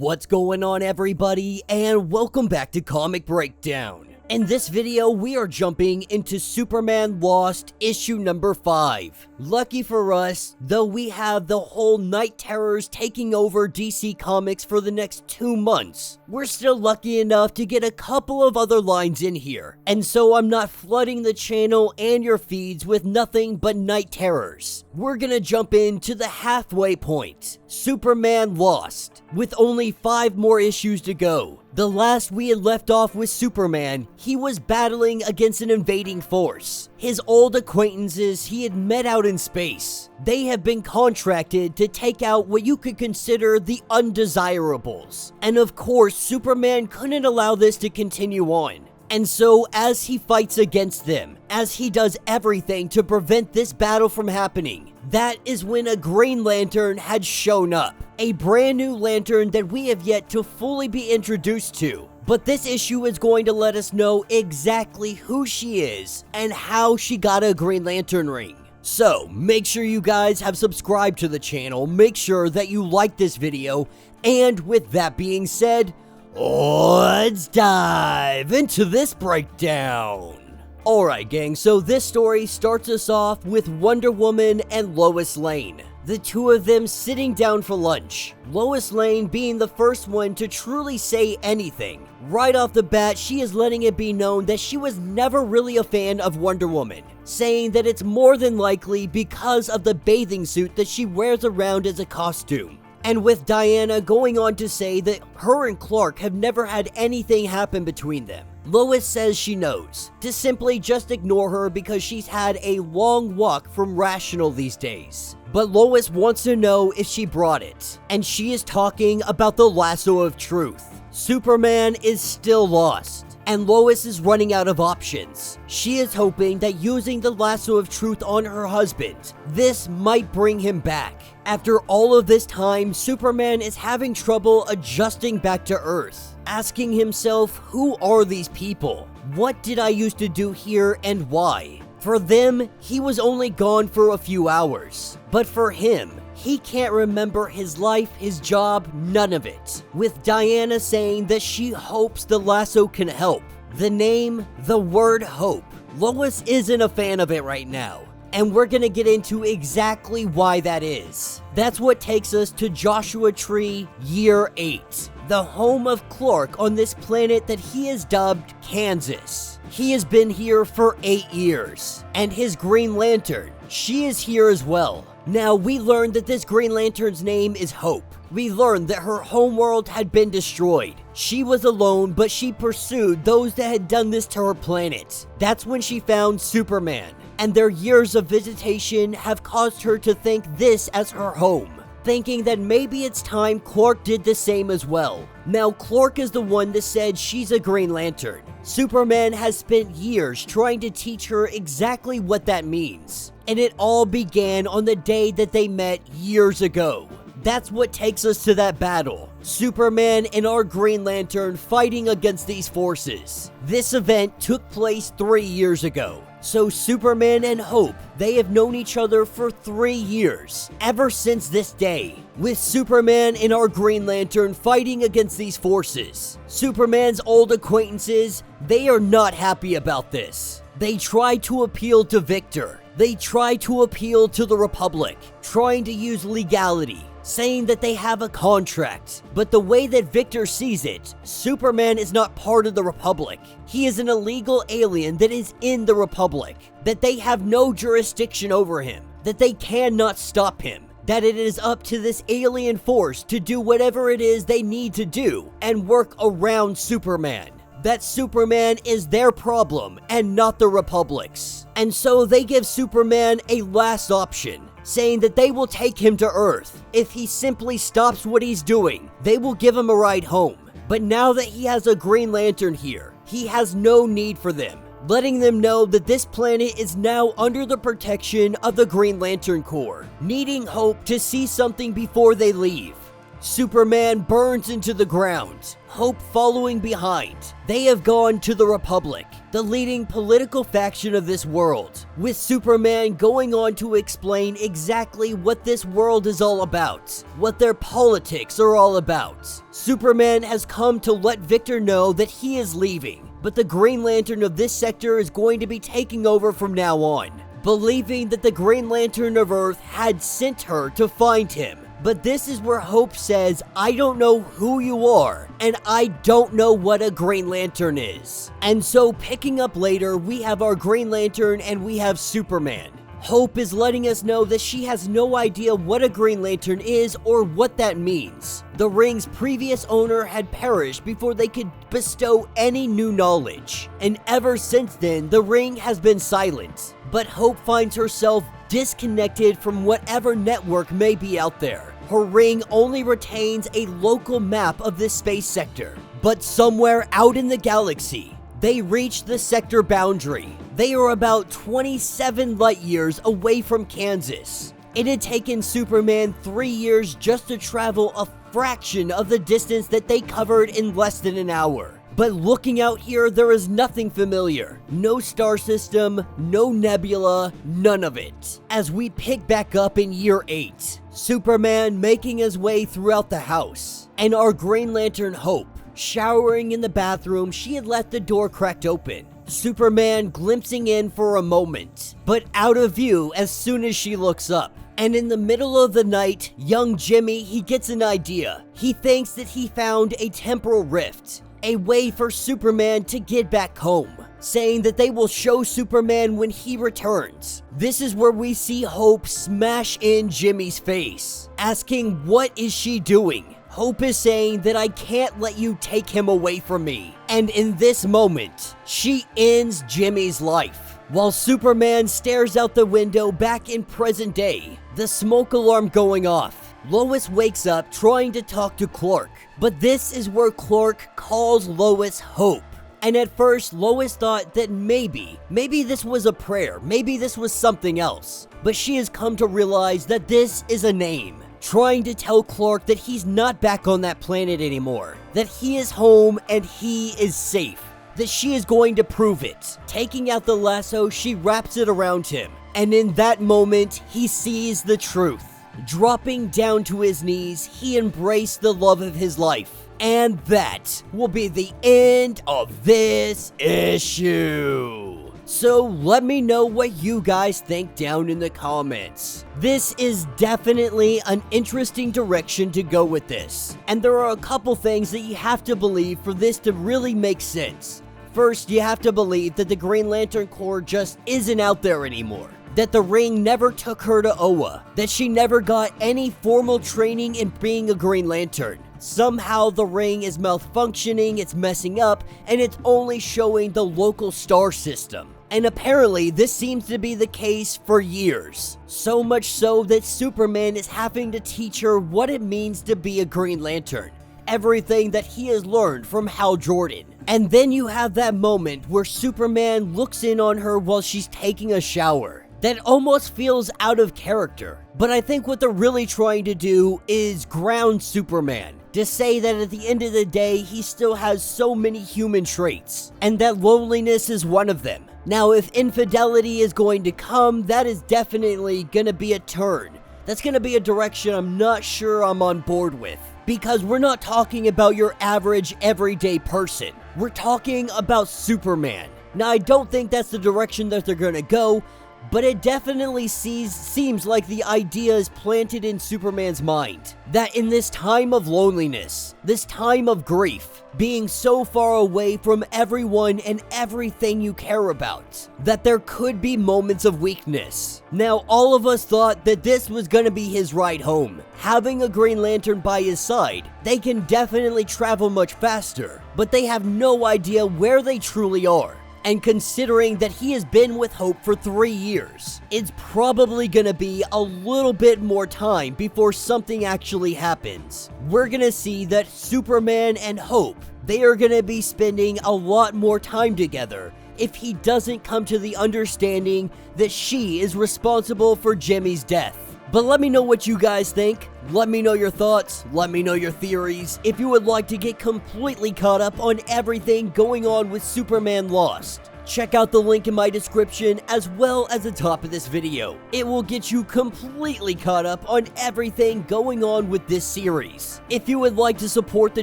What's going on, everybody, and welcome back to Comic Breakdown. In this video, we are jumping into Superman Lost issue number 5. Lucky for us, though, we have the whole night terrors taking over DC Comics for the next 2 months. We're still lucky enough to get a couple of other lines in here, and so I'm not flooding the channel and your feeds with nothing but night terrors. We're gonna jump into the halfway point, Superman Lost, with only 5 more issues to go. The last we had left off with Superman, he was battling against an invading force. His old acquaintances he had met out in space. They have been contracted to take out what you could consider the undesirables. And of course, Superman couldn't allow this to continue on. And so, as he fights against them, as he does everything to prevent this battle from happening, that is when a Green Lantern had shown up. A brand new lantern that we have yet to fully be introduced to. But this issue is going to let us know exactly who she is and how she got a Green Lantern ring. So, make sure you guys have subscribed to the channel, make sure that you like this video, and with that being said, let's dive into this breakdown. Alright gang, so this story starts us off with Wonder Woman and Lois Lane. The two of them sitting down for lunch. Lois Lane being the first one to truly say anything. Right off the bat, she is letting it be known that she was never really a fan of Wonder Woman, saying that it's more than likely because of the bathing suit that she wears around as a costume. And with Diana going on to say that her and Clark have never had anything happen between them. Lois says she knows, to simply just ignore her because she's had a long walk from Rational these days. But Lois wants to know if she brought it, and she is talking about the lasso of truth. Superman is still lost, and Lois is running out of options. She is hoping that using the lasso of truth on her husband, this might bring him back. After all of this time, Superman is having trouble adjusting back to Earth, asking himself, who are these people? What did I used to do here and why? For them, he was only gone for a few hours. But for him, he can't remember his life, his job, none of it. With Diana saying that she hopes the lasso can help. The name, the word hope. Lois isn't a fan of it right now. And we're gonna get into exactly why that is. That's what takes us to Joshua Tree, Year 8. The home of Clark on this planet that he has dubbed Kansas. He has been here for 8 years. And his Green Lantern, she is here as well. Now, we learned that this Green Lantern's name is Hope. We learned that her homeworld had been destroyed. She was alone, but she pursued those that had done this to her planet. That's when she found Superman. And their years of visitation have caused her to think this as her home, thinking that maybe it's time Clark did the same as well. Now, Clark is the one that said she's a Green Lantern. Superman has spent years trying to teach her exactly what that means. And it all began on the day that they met years ago. That's what takes us to that battle. Superman and our Green Lantern fighting against these forces. This event took place 3 years ago. So Superman and Hope, they have known each other for 3 years, ever since this day. With Superman and our Green Lantern fighting against these forces. Superman's old acquaintances, they are not happy about this. They try to appeal to Victor. They try to appeal to the Republic, trying to use legality, saying that they have a contract. But the way that Victor sees it, Superman is not part of the Republic. He is an illegal alien that is in the Republic, that they have no jurisdiction over him, that they cannot stop him, that it is up to this alien force to do whatever it is they need to do and work around Superman. That Superman is their problem and not the Republic's. And so they give Superman a last option, saying that they will take him to Earth. If he simply stops what he's doing, they will give him a ride home. But now that he has a Green Lantern here, he has no need for them, letting them know that this planet is now under the protection of the Green Lantern Corps, needing Hope to see something before they leave. Superman burns into the ground, Hope following behind. They have gone to the Republic, the leading political faction of this world, with Superman going on to explain exactly what this world is all about, what their politics are all about. Superman has come to let Victor know that he is leaving, but the Green Lantern of this sector is going to be taking over from now on, believing that the Green Lantern of Earth had sent her to find him. But this is where Hope says, I don't know who you are, and I don't know what a Green Lantern is. And so picking up later, we have our Green Lantern and we have Superman. Hope is letting us know that she has no idea what a Green Lantern is or what that means. The ring's previous owner had perished before they could bestow any new knowledge, and ever since then, the ring has been silent. But Hope finds herself disconnected from whatever network may be out there. Her ring only retains a local map of this space sector, but somewhere out in the galaxy, they reach the sector boundary. They are about 27 light years away from Kansas. It had taken Superman 3 years just to travel a fraction of the distance that they covered in less than an hour. But looking out here, there is nothing familiar. No star system, no nebula, none of it. As we pick back up in year 8, Superman making his way throughout the house, and our Green Lantern Hope showering in the bathroom. She had left the door cracked open. Superman glimpsing in for a moment, but out of view as soon as she looks up. And in the middle of the night, young Jimmy, he gets an idea. He thinks that he found a temporal rift, a way for Superman to get back home, saying that they will show Superman when he returns. This is where we see Hope smash in Jimmy's face, asking what is she doing? Hope is saying that I can't let you take him away from me. And in this moment, she ends Jimmy's life. While Superman stares out the window back in present day, the smoke alarm going off, Lois wakes up trying to talk to Clark. But this is where Clark calls Lois Hope. And at first, Lois thought that maybe this was a prayer, maybe this was something else. But she has come to realize that this is a name, trying to tell Clark that he's not back on that planet anymore, that he is home and he is safe, that she is going to prove it. Taking out the lasso, she wraps it around him, and in that moment, he sees the truth. Dropping down to his knees, he embraced the love of his life. And that will be the end of this issue. So let me know what you guys think down in the comments. This is definitely an interesting direction to go with this. And there are a couple things that you have to believe for this to really make sense. First, you have to believe that the Green Lantern Corps just isn't out there anymore. That the ring never took her to Oa. That she never got any formal training in being a Green Lantern. Somehow the ring is malfunctioning, it's messing up, and it's only showing the local star system. And apparently this seems to be the case for years. So much so that Superman is having to teach her what it means to be a Green Lantern. Everything that he has learned from Hal Jordan. And then you have that moment where Superman looks in on her while she's taking a shower. That almost feels out of character. But I think what they're really trying to do is ground Superman. To say that at the end of the day, he still has so many human traits. And that loneliness is one of them. Now, if infidelity is going to come, that is definitely going to be a turn. That's going to be a direction I'm not sure I'm on board with. Because we're not talking about your average, everyday person. We're talking about Superman. Now, I don't think that's the direction that they're going to go, but it definitely seems like the idea is planted in Superman's mind. That in this time of loneliness, this time of grief, being so far away from everyone and everything you care about, that there could be moments of weakness. Now, all of us thought that this was gonna be his ride home. Having a Green Lantern by his side, they can definitely travel much faster, but they have no idea where they truly are. And considering that he has been with Hope for 3 years, it's probably gonna be a little bit more time before something actually happens. We're gonna see that Superman and Hope, they are gonna be spending a lot more time together if he doesn't come to the understanding that she is responsible for Jimmy's death. But let me know what you guys think. Let me know your thoughts. Let me know your theories. If you would like to get completely caught up on everything going on with Superman Lost, check out the link in my description as well as the top of this video. It will get you completely caught up on everything going on with this series. If you would like to support the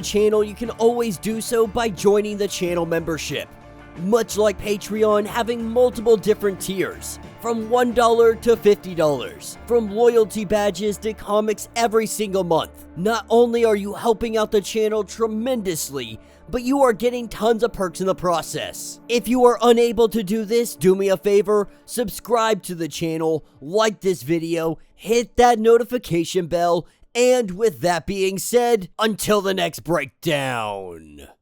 channel, you can always do so by joining the channel membership. Much like Patreon, having multiple different tiers, from $1 to $50, from loyalty badges to comics every single month. Not only are you helping out the channel tremendously, but you are getting tons of perks in the process. If you are unable to do this, do me a favor, subscribe to the channel, like this video, hit that notification bell, and with that being said, until the next breakdown.